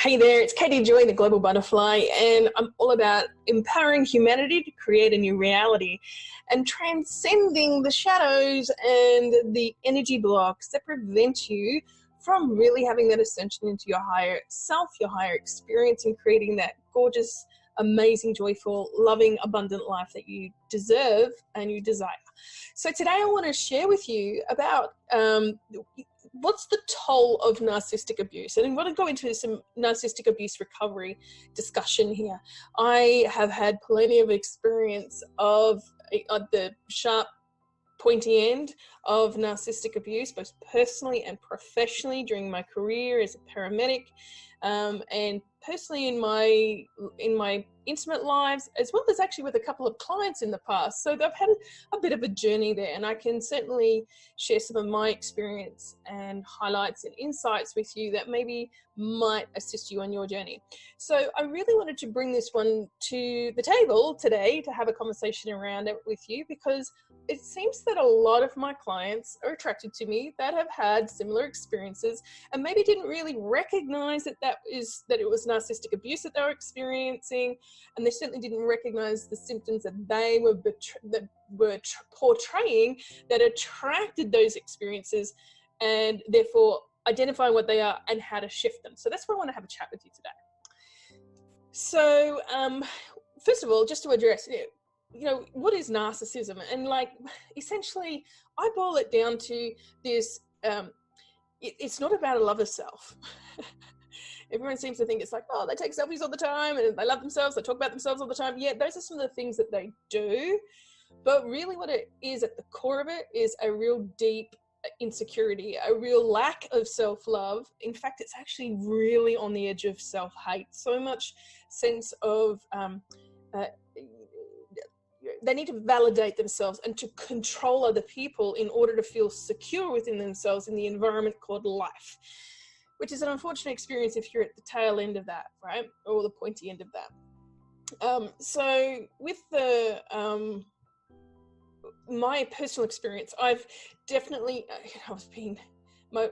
Hey there, it's Katie Joy, the Global Butterfly, and I'm all about empowering humanity to create a new reality and transcending the shadows and the energy blocks that prevent you from really having that ascension into your higher self, your higher experience, and creating that gorgeous, amazing, joyful, loving, abundant life that you deserve and you desire. So today I want to share with you about what's the toll of narcissistic abuse. And I want to go into some narcissistic abuse recovery discussion here. I have had plenty of experience of the sharp, pointy end of narcissistic abuse, both personally and professionally during my career as a paramedic, and personally in my intimate lives, as well as actually with a couple of clients in the past. So I've had a bit of a journey there, and I can certainly share some of my experience and highlights and insights with you that maybe might assist you on your journey. So I really wanted to bring this one to the table today to have a conversation around it with you, because it seems that a lot of my clients are attracted to me that have had similar experiences and maybe didn't really recognize that it was narcissistic abuse that they were experiencing, and they certainly didn't recognize the symptoms that they were portraying that attracted those experiences, and therefore identifying what they are and how to shift them. So that's why I want to have a chat with you today. So first of all, just to address it, what is narcissism? And essentially, I boil it down to this, it's not about a love of self. Everyone seems to think it's like, oh, they take selfies all the time and they love themselves, they talk about themselves all the time. Yeah, those are some of the things that they do. But really what it is at the core of it is a real deep insecurity, a real lack of self-love. In fact, it's actually really on the edge of self-hate. So much sense of they need to validate themselves and to control other people in order to feel secure within themselves in the environment called life, which is an unfortunate experience if you're at the tail end of that, right? Or the pointy end of that. So with my personal experience, I've definitely, one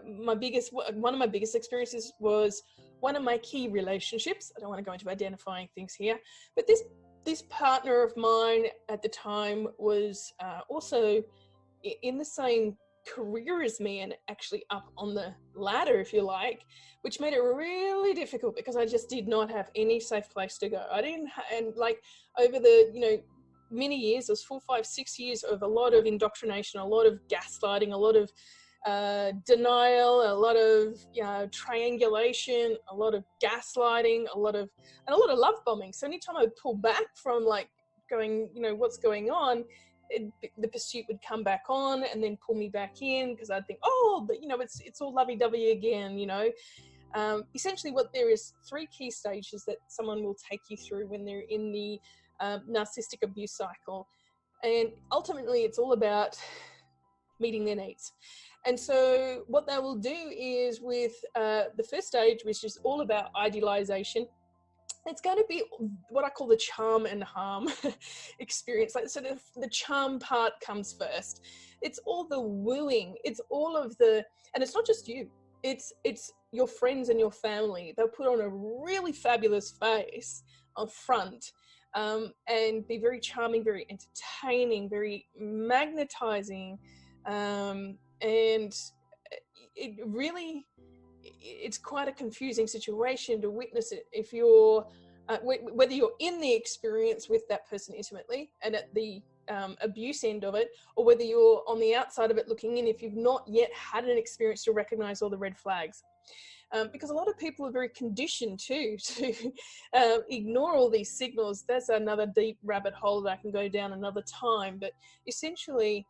of my biggest experiences was one of my key relationships. I don't want to go into identifying things here, but this partner of mine at the time was also in the same career as me and actually up on the ladder, if you like, which made it really difficult because I just did not have any safe place to go. And over the, many years, it was 4, 5, 6 years of a lot of indoctrination, a lot of gaslighting, a lot of denial, a lot of triangulation, a lot of gaslighting, a lot of love bombing. So anytime I would pull back from going, what's going on, the pursuit would come back on and then pull me back in, because I'd think, oh, but it's all lovey-dovey again. Essentially, there is 3 key stages that someone will take you through when they're in the narcissistic abuse cycle, and ultimately it's all about meeting their needs. And so what they will do is with the first stage, which is all about idealization, it's going to be what I call the charm and harm experience. So the charm part comes first. It's all the wooing. It's all of and it's not just you. It's your friends and your family. They'll put on a really fabulous face up front and be very charming, very entertaining, very magnetizing. And it's quite a confusing situation to witness it if you're whether you're in the experience with that person intimately and at the abuse end of it, or whether you're on the outside of it looking in, if you've not yet had an experience to recognize all the red flags. Because a lot of people are very conditioned to ignore all these signals. That's another deep rabbit hole that I can go down another time. But essentially,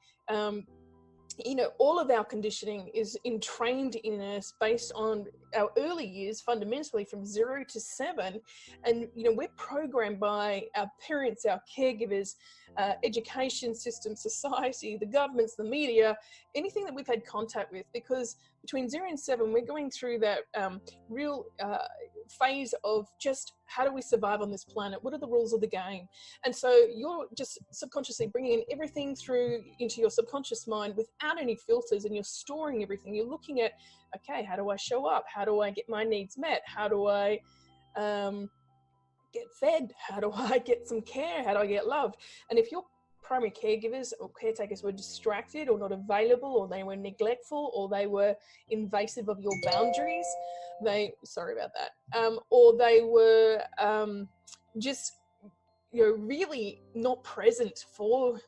all of our conditioning is entrained in us based on our early years, fundamentally from 0 to 7. And, we're programmed by our parents, our caregivers, education system, society, the governments, the media, anything that we've had contact with, because between 0 and 7, we're going through that real phase of just how do we survive on this planet? What are the rules of the game? And so you're just subconsciously bringing in everything through into your subconscious mind without any filters, and you're storing everything. You're looking at, okay, how do I show up? How do I get my needs met? How do I get fed? How do I get some care? How do I get loved? And if your primary caregivers or caretakers were distracted or not available, or they were neglectful, or they were invasive of your boundaries, sorry about that, or they were just, really not present for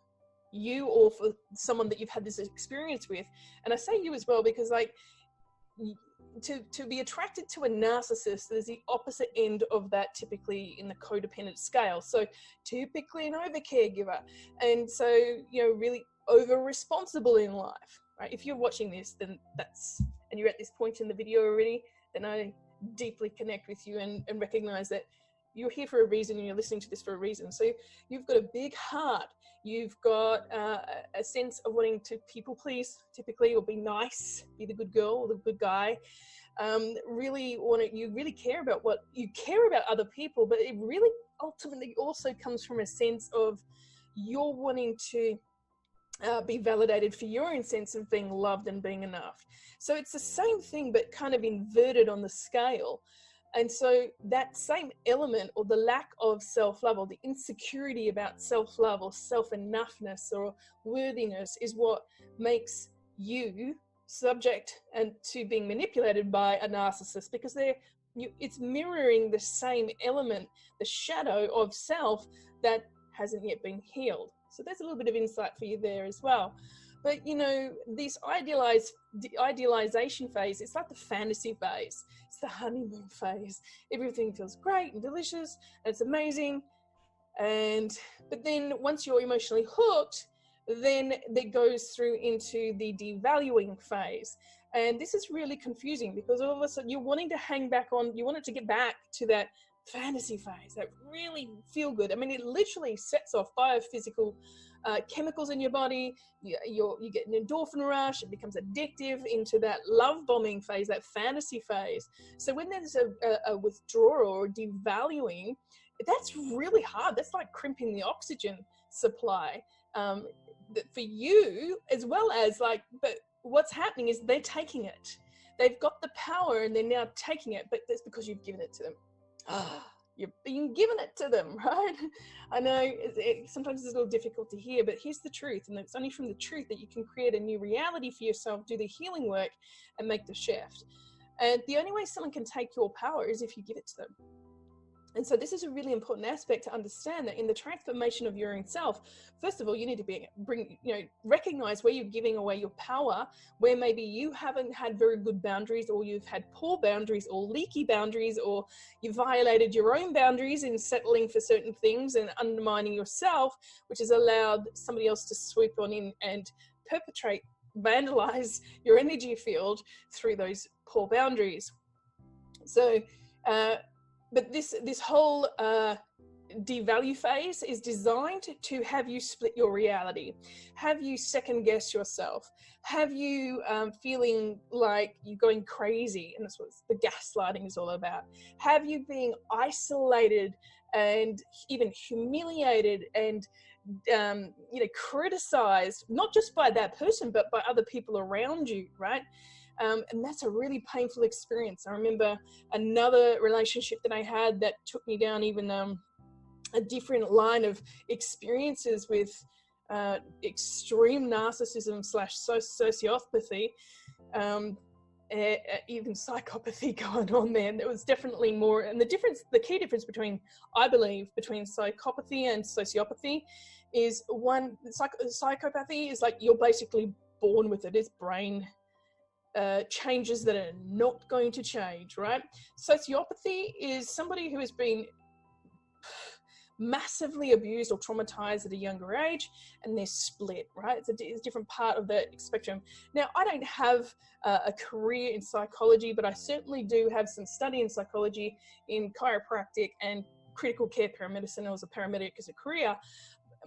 you or for someone that you've had this experience with. And I say you as well, because like, to be attracted to a narcissist, there's the opposite end of that, typically in the codependent scale. So typically an over caregiver, and so really over responsible in life, right? If you're watching this, then and you're at this point in the video already, then I deeply connect with you and recognize that you're here for a reason, and you're listening to this for a reason. So you've got a big heart. You've got a sense of wanting to people please, typically, or be nice, be the good girl or the good guy. You really care about other people, but it really ultimately also comes from a sense of you're wanting to be validated for your own sense of being loved and being enough. So it's the same thing, but kind of inverted on the scale. And so that same element, or the lack of self-love, or the insecurity about self-love or self-enoughness or worthiness, is what makes you subject and to being manipulated by a narcissist, because it's mirroring the same element, the shadow of self that hasn't yet been healed. So there's a little bit of insight for you there as well. But this idealization phase, it's like the fantasy phase. It's the honeymoon phase. Everything feels great and delicious, and it's amazing. But then once you're emotionally hooked, then that goes through into the devaluing phase. And this is really confusing, because all of a sudden you're wanting to hang back on, you want it to get back to that fantasy phase, that really feel good. I mean, it literally sets off biophysical chemicals in your body. You get an endorphin rush. It becomes addictive into that love bombing phase, that fantasy phase. So when there's a withdrawal or devaluing, that's really hard. That's like crimping the oxygen supply for you, as well as but what's happening is they're taking it. They've got the power and they're now taking it, but that's because you've given it to them. You're being given it to them, right? I know sometimes it's a little difficult to hear, but here's the truth. And it's only from the truth that you can create a new reality for yourself, do the healing work, and make the shift. And the only way someone can take your power is if you give it to them. And so this is a really important aspect to understand, that in the transformation of your own self, first of all, you need to recognize where you're giving away your power, where maybe you haven't had very good boundaries, or you've had poor boundaries or leaky boundaries, or you violated your own boundaries in settling for certain things and undermining yourself, which has allowed somebody else to sweep on in and vandalize your energy field through those poor boundaries. So, but this whole devalue phase is designed to have you split your reality, have you second guess yourself, have you feeling like you're going crazy, and that's what the gaslighting is all about, have you being isolated and even humiliated and criticized, not just by that person, but by other people around you, right? And that's a really painful experience. I remember another relationship that I had that took me down even a different line of experiences with extreme narcissism / sociopathy, even psychopathy going on there. And there was definitely more. And the key difference between psychopathy and sociopathy is psychopathy is like you're basically born with it. It's brain changes that are not going to change, right? Sociopathy is somebody who has been massively abused or traumatized at a younger age, and they're split, right? It's a different part of the spectrum. Now, I don't have a career in psychology, but I certainly do have some study in psychology, in chiropractic and critical care paramedicine. I was a paramedic as a career.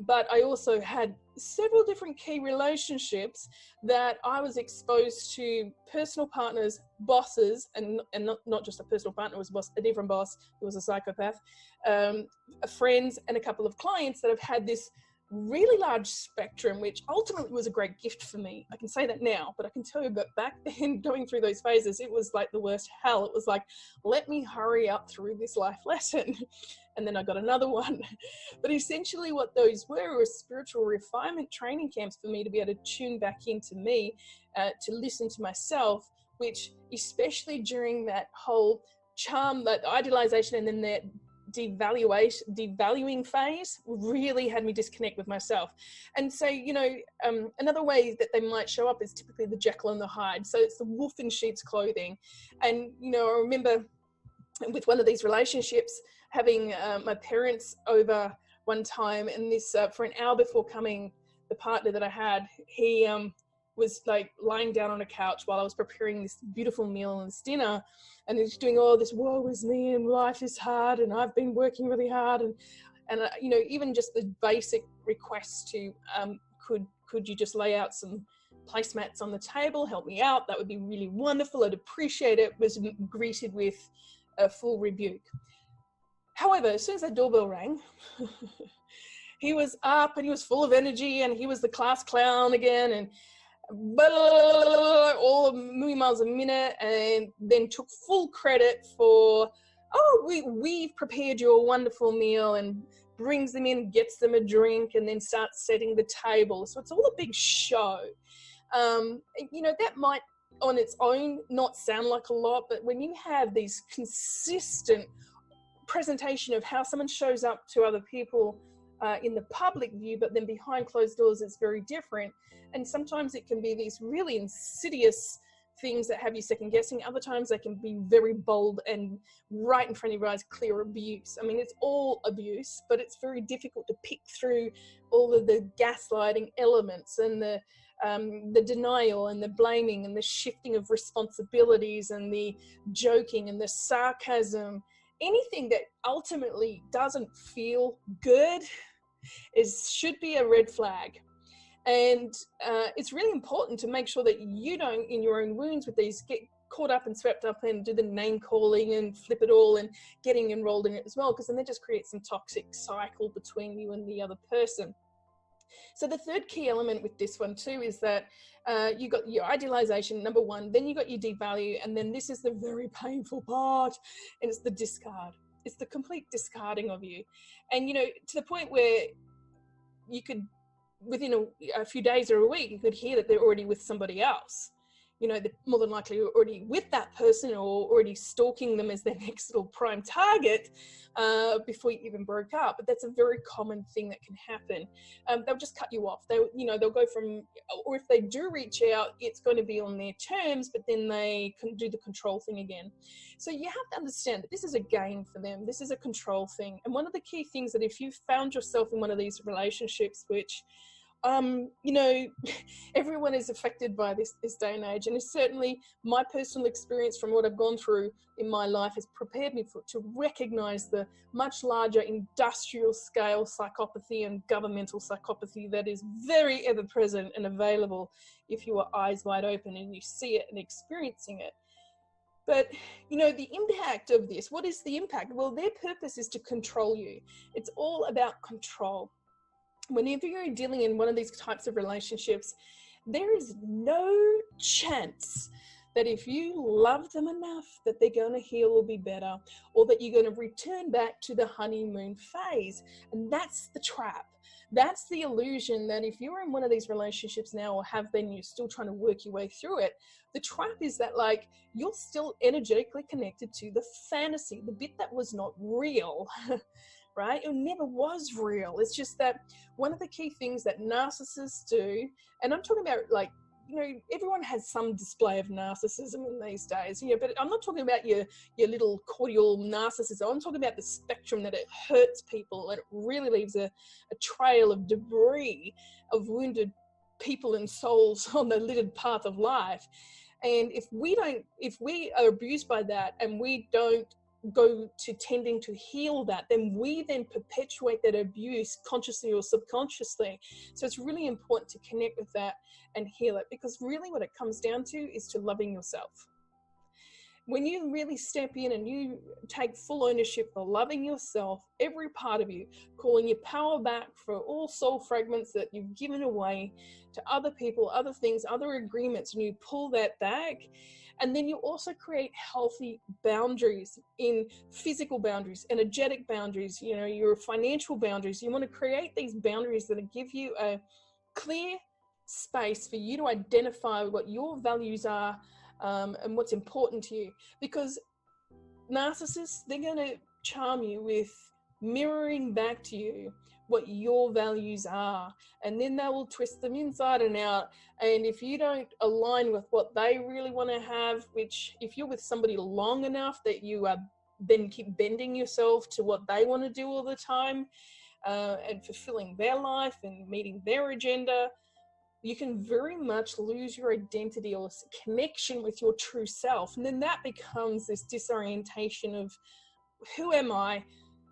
but I also had several different key relationships that I was exposed to personal partners, bosses, and not just a personal partner, it was a different boss who was a psychopath, friends, and a couple of clients that have had this really large spectrum, which ultimately was a great gift for me. I can say that now, but I can tell you that back then, going through those phases, it was like the worst hell. It was like, let me hurry up through this life lesson. And then I got another one. But essentially what those were spiritual refinement training camps for me to be able to tune back into me, to listen to myself, which especially during that whole charm, that idealization, and then that devaluing phase really had me disconnect with myself. And so, another way that they might show up is typically the Jekyll and the Hyde. So it's the wolf in sheep's clothing. And, I remember with one of these relationships having my parents over one time, and this for an hour before coming, the partner that I had, he was like lying down on a couch while I was preparing this beautiful meal and this dinner, and he's doing all this, woe is me, and life is hard, and I've been working really hard, and even just the basic request to could you just lay out some placemats on the table, help me out, that would be really wonderful, I'd appreciate it, was greeted with a full rebuke. However, as soon as that doorbell rang, he was up and he was full of energy, and he was the class clown again, and all a million miles a minute, and then took full credit for, we've prepared you a wonderful meal, and brings them in, gets them a drink, and then starts setting the table. So it's all a big show. That might on its own not sound like a lot, but when you have these consistent presentation of how someone shows up to other people in the public view, but then behind closed doors it's very different. And sometimes it can be these really insidious things that have you second guessing. Other times they can be very bold and right in front of your eyes, clear abuse. I mean, it's all abuse, but it's very difficult to pick through all of the gaslighting elements and the denial and the blaming and the shifting of responsibilities and the joking and the sarcasm. Anything that ultimately doesn't feel good should be a red flag. And it's really important to make sure that you don't, in your own wounds with these, get caught up and swept up and do the name calling and flip it all and getting enrolled in it as well, because then that just creates some toxic cycle between you and the other person. So the third key element with this one too is that you got your idealization, number one, then you got your devalue, and then this is the very painful part, and it's the discard. It's the complete discarding of you. And, to the point where you could, within a few days or a week, you could hear that they're already with somebody else. They're more than likely already with that person or already stalking them as their next little prime target before you even broke up. But that's a very common thing that can happen. They'll just cut you off. They'll go from, or if they do reach out, it's going to be on their terms, but then they can do the control thing again. So you have to understand that this is a game for them. This is a control thing. And one of the key things that if you found yourself in one of these relationships, which everyone is affected by this day and age, and it's certainly my personal experience from what I've gone through in my life has prepared me to recognize the much larger industrial scale psychopathy and governmental psychopathy that is very ever present and available if you are eyes wide open and you see it and experiencing it. But, the impact of this, what is the impact? Well, their purpose is to control you. It's all about control. Whenever you're dealing in one of these types of relationships, there is no chance that if you love them enough that they're going to heal or be better, or that you're going to return back to the honeymoon phase. And that's the trap. That's the illusion that if you're in one of these relationships now, or have been, you're still trying to work your way through it. The trap is that you're still energetically connected to the fantasy, the bit that was not real. Right? It never was real. It's just that one of the key things that narcissists do, and I'm talking about everyone has some display of narcissism in these days, but I'm not talking about your little cordial narcissism. I'm talking about the spectrum that it hurts people and it really leaves a trail of debris of wounded people and souls on the littered path of life. And if we are abused by that and we don't go to tending to heal that, then we then perpetuate that abuse consciously or subconsciously. So it's really important to connect with that and heal it, because really what it comes down to is to loving yourself. When you really step in and you take full ownership for loving yourself, every part of you, calling your power back for all soul fragments that you've given away to other people, other things, other agreements, and you pull that back, and then you also create healthy boundaries, in physical boundaries, energetic boundaries, you know, your financial boundaries. You want to create these boundaries that give you a clear space for you to identify what your values are, and what's important to you. Because narcissists, they're going to charm you with mirroring back to you what your values are, and then they will twist them inside and out. And if you don't align with what they really want to have, which if you're with somebody long enough that you then keep bending yourself to what they want to do all the time, and fulfilling their life and meeting their agenda, you can very much lose your identity or connection with your true self. And then that becomes this disorientation of, who am I?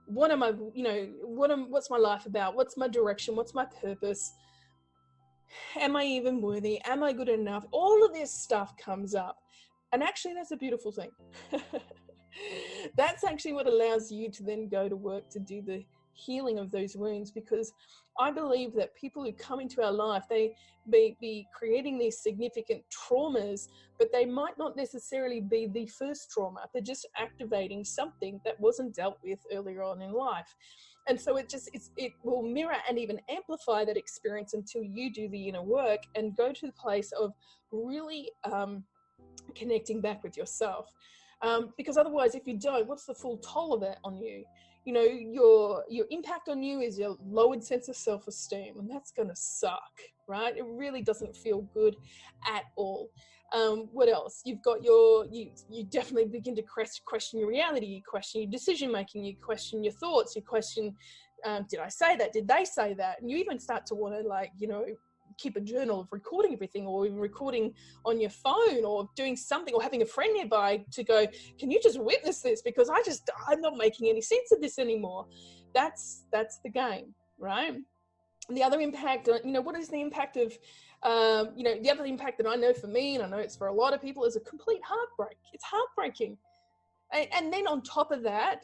What am I, you know, what's my life about? What's my direction? What's my purpose? Am I even worthy? Am I good enough? All of this stuff comes up. And actually, that's a beautiful thing. That's actually what allows you to then go to work to do the healing of those wounds, because I believe that people who come into our life, they may be creating these significant traumas, but they might not necessarily be the first trauma. They're just activating something that wasn't dealt with earlier on in life. And so it will mirror and even amplify that experience until you do the inner work and go to the place of really connecting back with yourself. Because otherwise, if you don't, what's the full toll of that on you? You know, your impact on you is your lowered sense of self-esteem, and that's going to suck, right? It really doesn't feel good at all. What else? You've got you definitely begin to question your reality, you question your decision-making, you question your thoughts, you question, did I say that? Did they say that? And you even start to want to, like, you know, keep a journal of recording everything, or even recording on your phone, or doing something, or having a friend nearby to go, can you just witness this? Because I'm not making any sense of this anymore. That's the game, right? And the other impact, you know, what is the impact of, you know, the other impact that I know for me, and I know it's for a lot of people, is a complete heartbreak. It's heartbreaking. And then on top of that,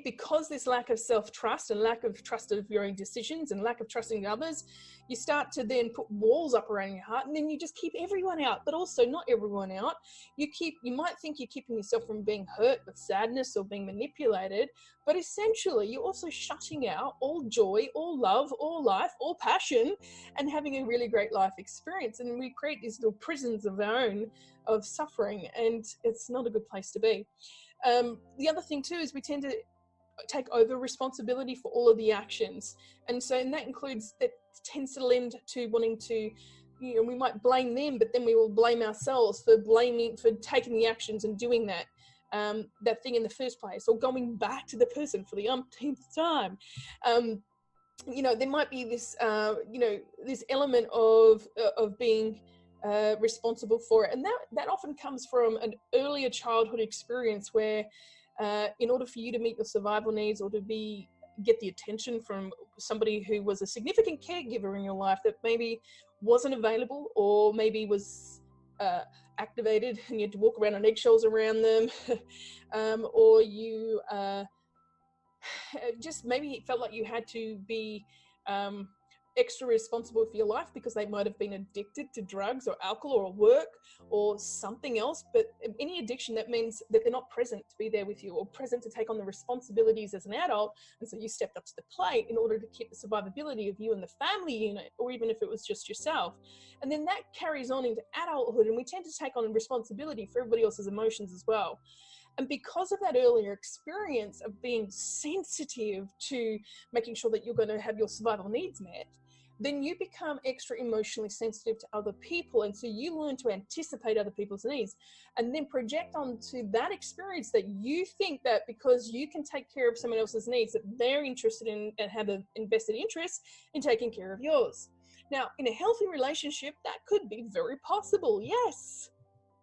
because this lack of self-trust and lack of trust of your own decisions and lack of trusting others, you start to then put walls up around your heart, and then you just keep everyone out, but also not everyone out. You might think you're keeping yourself from being hurt with sadness or being manipulated, but essentially you're also shutting out all joy, all love, all life, all passion, and having a really great life experience. And we create these little prisons of our own, of suffering, and it's not a good place to be. The other thing too is we tend to take over responsibility for all of the actions, and that includes, it tends to lend to wanting to, you know, we might blame them, but then we will blame ourselves for taking the actions and doing that thing in the first place, or going back to the person for the umpteenth time. You know, there might be this you know, this element of being responsible for it, and that often comes from an earlier childhood experience where in order for you to meet your survival needs, or to get the attention from somebody who was a significant caregiver in your life that maybe wasn't available, or maybe was activated and you had to walk around on eggshells around them, or you just maybe felt like you had to be extra responsible for your life because they might have been addicted to drugs or alcohol or work or something else. But any addiction, that means that they're not present to be there with you, or present to take on the responsibilities as an adult. And so you stepped up to the plate in order to keep the survivability of you and the family unit, or even if it was just yourself. And then that carries on into adulthood, and we tend to take on responsibility for everybody else's emotions as well. And because of that earlier experience of being sensitive to making sure that you're going to have your survival needs met, then you become extra emotionally sensitive to other people. And so you learn to anticipate other people's needs, and then project onto that experience that you think that because you can take care of someone else's needs, that they're interested in and have an invested interest in taking care of yours. Now, in a healthy relationship, that could be very possible, yes,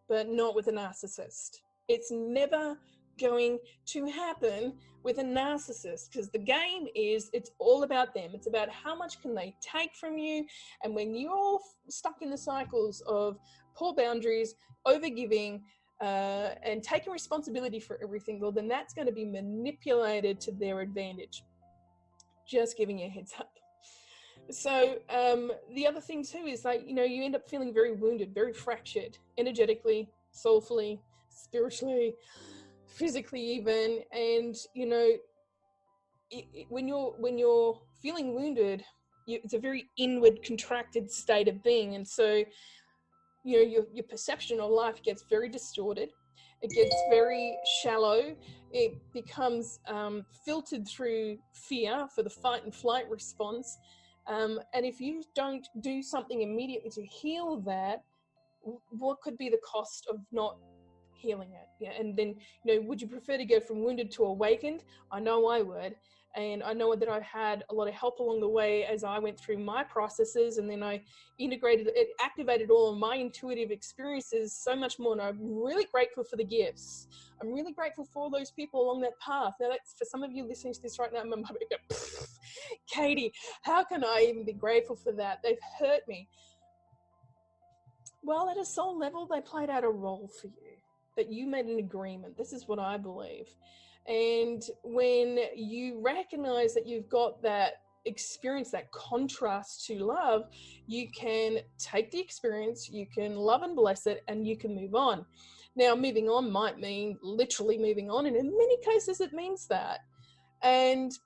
but not with a narcissist. It's never going to happen with a narcissist, because the game is, it's all about them. It's about how much can they take from you. And when you're stuck in the cycles of poor boundaries, overgiving, and taking responsibility for everything, well, then that's going to be manipulated to their advantage. Just giving you a heads up. So the other thing too is, like, you end up feeling very wounded, very fractured, energetically, soulfully, spiritually, physically even. And when you're feeling wounded, it's a very inward, contracted state of being. And so your perception of life gets very distorted. It gets very shallow. It becomes filtered through fear for the fight and flight response. And if you don't do something immediately to heal that, what could be the cost of not healing it? Yeah. And then, would you prefer to go from wounded to awakened? I know I would. And I know that I had a lot of help along the way as I went through my processes, and then I integrated it, activated all of my intuitive experiences so much more. And I'm really grateful for the gifts. I'm really grateful for all those people along that path. Now, that's for some of you listening to this right now, my mum go, Katie, how can I even be grateful for that? They've hurt me. Well, at a soul level, they played out a role for you, that you made an agreement. This is what I believe. And when you recognize that you've got that experience, that contrast to love, you can take the experience, you can love and bless it, and you can move on. Now, moving on might mean literally moving on, and in many cases it means that.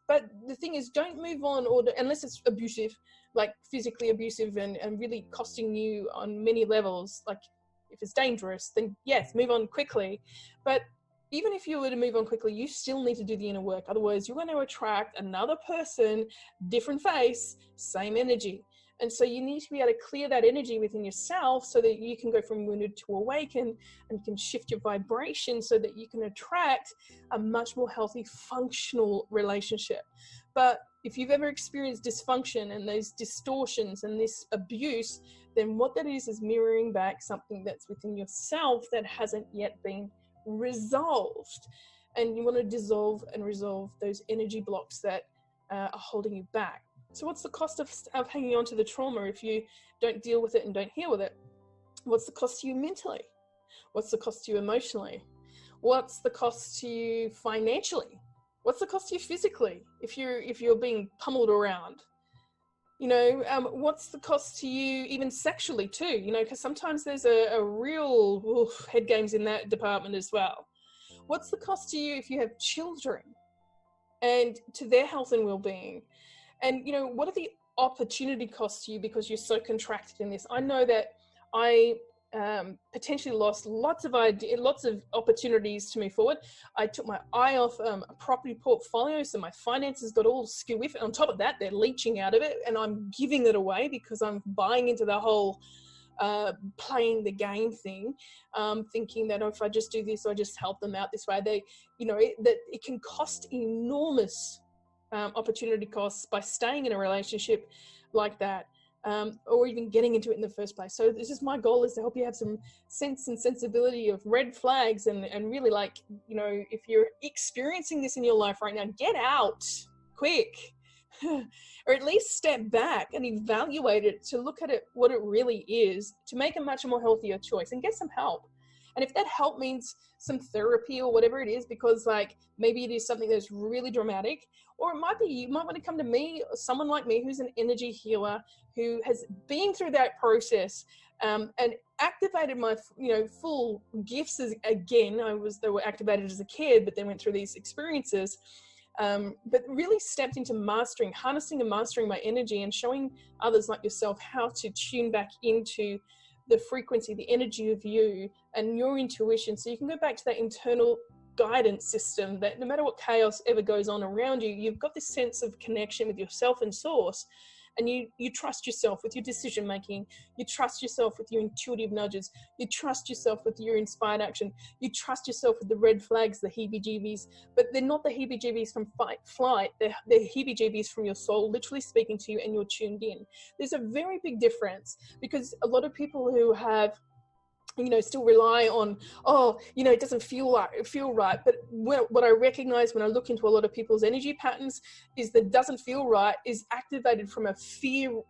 But the thing is, don't move on unless it's abusive, like physically abusive and really costing you on many levels. Like, if it's dangerous, then yes, move on quickly. But even if you were to move on quickly, you still need to do the inner work. Otherwise, you're going to attract another person, different face, same energy. And so you need to be able to clear that energy within yourself so that you can go from wounded to awaken, and you can shift your vibration so that you can attract a much more healthy, functional relationship. But if you've ever experienced dysfunction and those distortions and this abuse, then what that is mirroring back something that's within yourself that hasn't yet been resolved. And you want to dissolve and resolve those energy blocks that are holding you back. So what's the cost of hanging on to the trauma if you don't deal with it and don't heal with it? What's the cost to you mentally? What's the cost to you emotionally? What's the cost to you financially? What's the cost to you physically if you're being pummeled around? What's the cost to you even sexually too? Because sometimes there's a real head games in that department as well. What's the cost to you if you have children and to their health and well-being? And, what are the opportunity costs to you because you're so contracted in this? I know that I potentially lost lots of opportunities to move forward. I took my eye off a property portfolio, so my finances got all skew with it. On top of that, they're leaching out of it, and I'm giving it away because I'm buying into the whole playing the game thing, thinking that if I just do this, I just help them out this way. That it can cost enormous opportunity costs by staying in a relationship like that. Or even getting into it in the first place. So this is my goal, is to help you have some sense and sensibility of red flags and really, like, if you're experiencing this in your life right now, get out quick or at least step back and evaluate it, to look at it, what it really is, to make a much more healthier choice and get some help. And if that help means some therapy or whatever it is, because like maybe it is something that's really dramatic, or it might be you might want to come to me, someone like me who's an energy healer who has been through that process and activated my full gifts again. They were activated as a kid, but then went through these experiences. But really stepped into harnessing and mastering my energy, and showing others like yourself how to tune back into the frequency, the energy of you and your intuition, so you can go back to that internal guidance system that no matter what chaos ever goes on around you, you've got this sense of connection with yourself and source. And you trust yourself with your decision making. You trust yourself with your intuitive nudges. You trust yourself with your inspired action. You trust yourself with the red flags, the heebie-jeebies. But they're not the heebie-jeebies from fight, flight. They're heebie-jeebies from your soul, literally speaking to you, and you're tuned in. There's a very big difference, because a lot of people who have still rely on, it doesn't feel right. But what I recognize when I look into a lot of people's energy patterns is that doesn't feel right is activated from a fear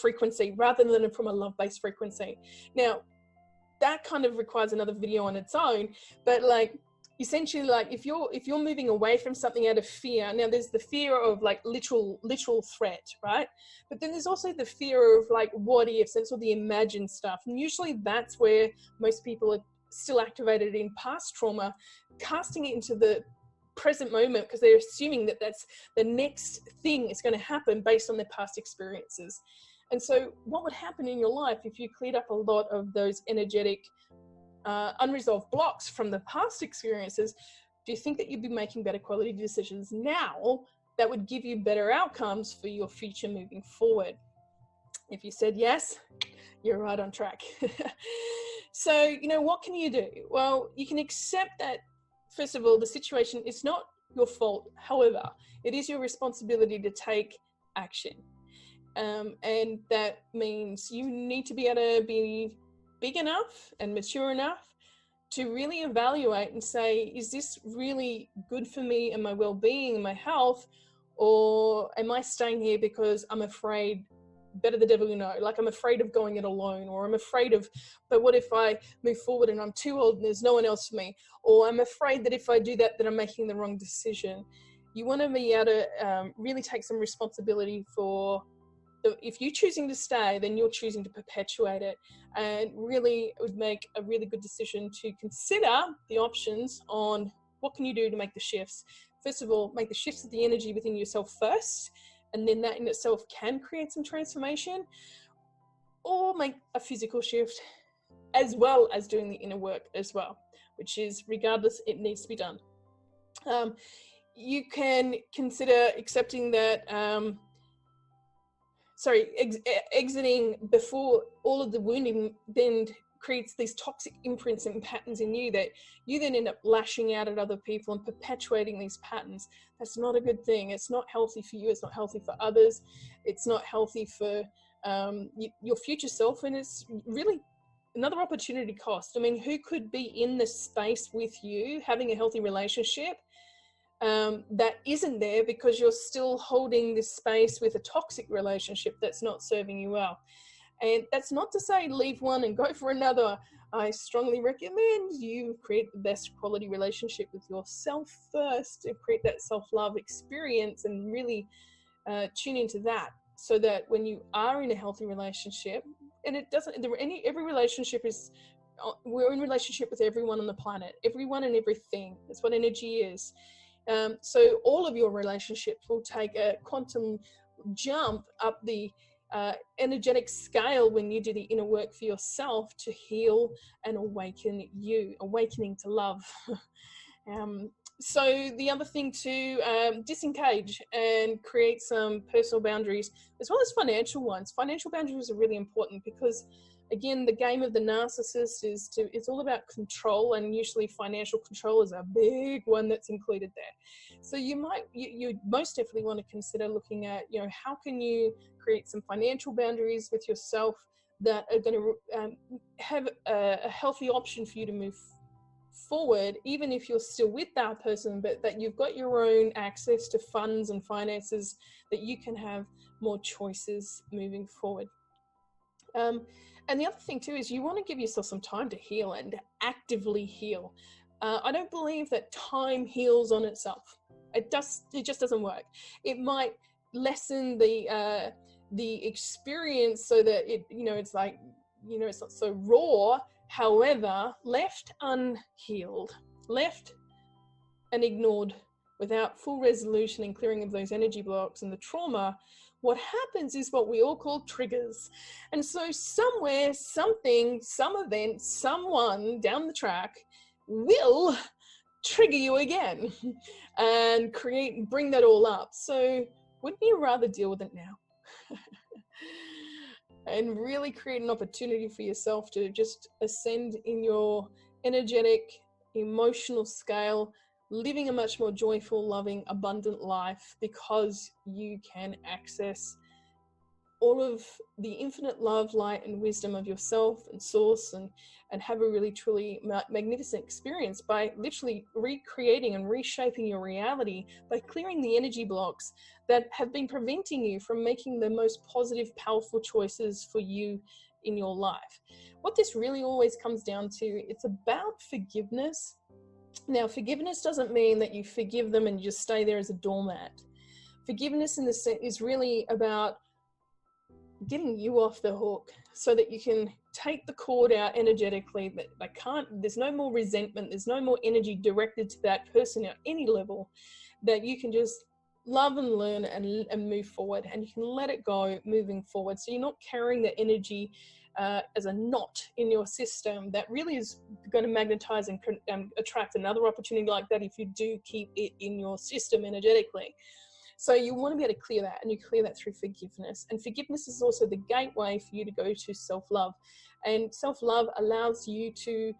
frequency rather than from a love-based frequency. Now, that kind of requires another video on its own, but essentially, if you're moving away from something out of fear, now there's the fear of literal threat, right? But then there's also the fear of what ifs, and it's all the imagined stuff. And usually that's where most people are still activated in past trauma, casting it into the present moment because they're assuming that that's the next thing is going to happen based on their past experiences. And so what would happen in your life if you cleared up a lot of those energetic unresolved blocks from the past experiences? Do you think that you'd be making better quality decisions now that would give you better outcomes for your future moving forward? If you said yes, you're right on track. So, what can you do? Well, you can accept that, first of all, the situation is not your fault. However, it is your responsibility to take action. And that means you need to be able to be big enough and mature enough to really evaluate and say, is this really good for me and my well-being and my health? Or am I staying here because I'm afraid, better the devil you know, I'm afraid of going it alone, or I'm afraid of, but what if I move forward and I'm too old and there's no one else for me? Or I'm afraid that if I do that, then I'm making the wrong decision. You want to be able to really take some responsibility for if you're choosing to stay, then you're choosing to perpetuate it, and really it would make a really good decision to consider the options on what can you do to make the shifts. First of all, make the shifts of the energy within yourself first, and then that in itself can create some transformation, or make a physical shift as well as doing the inner work as well, which is regardless, it needs to be done. You can consider accepting that exiting before all of the wounding then creates these toxic imprints and patterns in you that you then end up lashing out at other people and perpetuating these patterns. That's not a good thing. It's not healthy for you. It's not healthy for others. It's not healthy for your future self. And it's really another opportunity cost. I mean, who could be in the space with you having a healthy relationship that isn't there because you're still holding this space with a toxic relationship that's not serving you well? And that's not to say leave one and go for another. I strongly recommend you create the best quality relationship with yourself first, and create that self-love experience, and really tune into that, so that when you are in a healthy relationship, and every relationship is, we're in relationship with everyone on the planet, everyone and everything. That's what energy is. So all of your relationships will take a quantum jump up the energetic scale when you do the inner work for yourself to heal and awaken you, awakening to love. So the other thing to disengage and create some personal boundaries as well as financial ones. Financial boundaries are really important because, again, the game of the narcissist it's all about control, and usually financial control is a big one that's included there. So you most definitely want to consider looking at, how can you create some financial boundaries with yourself that are going to have a healthy option for you to move forward, even if you're still with that person, but that you've got your own access to funds and finances, that you can have more choices moving forward. And the other thing too is you want to give yourself some time to heal and actively heal. I don't believe that time heals on itself. It just doesn't work. It might lessen the experience so that it's not so raw. However, left unhealed, left and ignored without full resolution and clearing of those energy blocks and the trauma, what happens is what we all call triggers. And so somewhere, something, some event, someone down the track will trigger you again and bring that all up. So wouldn't you rather deal with it now? And really create an opportunity for yourself to just ascend in your energetic, emotional scale, living a much more joyful, loving, abundant life, because you can access all of the infinite love, light, and wisdom of yourself and source, and have a really, truly magnificent experience by literally recreating and reshaping your reality by clearing the energy blocks that have been preventing you from making the most positive, powerful choices for you in your life. What this really always comes down to, it's about forgiveness. Now, forgiveness doesn't mean that you forgive them and you just stay there as a doormat. Forgiveness in this is really about getting you off the hook so that you can take the cord out energetically. There's no more resentment, there's no more energy directed to that person at any level, that you can just love and learn and move forward, and you can let it go moving forward. So you're not carrying the energy as a knot in your system that really is going to magnetize and attract another opportunity like that if you do keep it in your system energetically. So you want to be able to clear that, and you clear that through forgiveness. And forgiveness is also the gateway for you to go to self-love. And self-love allows you to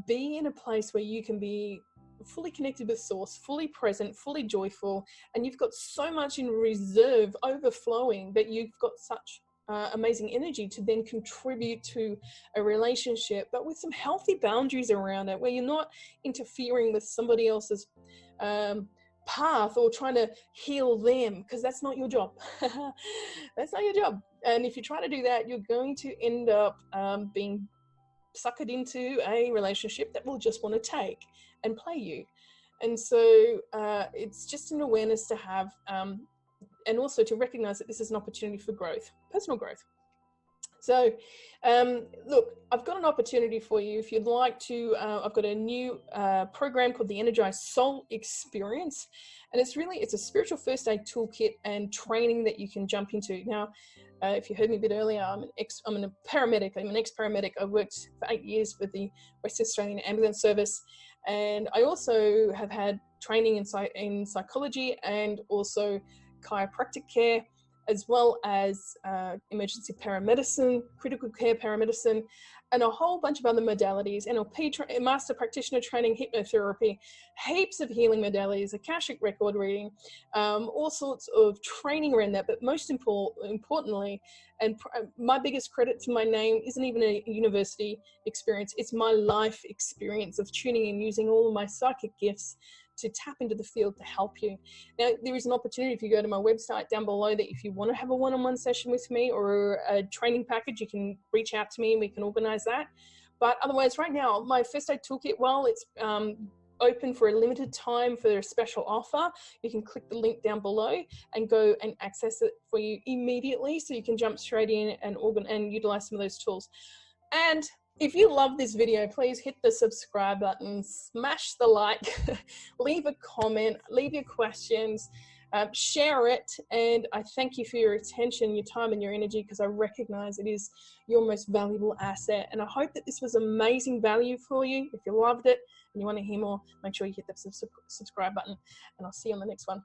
be in a place where you can be fully connected with source, fully present, fully joyful, and you've got so much in reserve, overflowing, that you've got such amazing energy to then contribute to a relationship, but with some healthy boundaries around it, where you're not interfering with somebody else's path or trying to heal them, because that's not your job. That's not your job. And if you try to do that, you're going to end up being suckered into a relationship that will just want to take and play you. And so it's just an awareness to have, and also to recognize that this is an opportunity for growth, personal growth. So look, I've got an opportunity for you. If you'd like to, I've got a new program called the Energized Soul Experience. And it's a spiritual first aid toolkit and training that you can jump into. Now, if you heard me a bit earlier, I'm a paramedic. I'm an ex-paramedic. I worked for 8 years with the West Australian Ambulance Service. And I also have had training in psychology and also chiropractic care, as well as emergency paramedicine, critical care paramedicine, and a whole bunch of other modalities, NLP, master practitioner training, hypnotherapy, heaps of healing modalities, Akashic record reading, all sorts of training around that. But most importantly, and my biggest credit to my name isn't even a university experience, it's my life experience of tuning in, using all of my psychic gifts to tap into the field to help you. Now, there is an opportunity if you go to my website down below that if you want to have a one-on-one session with me or a training package, you can reach out to me and we can organize that. But otherwise, right now, my first aid toolkit, while it's open for a limited time for a special offer, you can click the link down below and go and access it for you immediately, so you can jump straight in and utilize some of those tools. And if you love this video, please hit the subscribe button, smash the like, leave a comment, leave your questions, share it. And I thank you for your attention, your time, and your energy, because I recognize it is your most valuable asset. And I hope that this was amazing value for you. If you loved it and you want to hear more, make sure you hit the subscribe button, and I'll see you on the next one.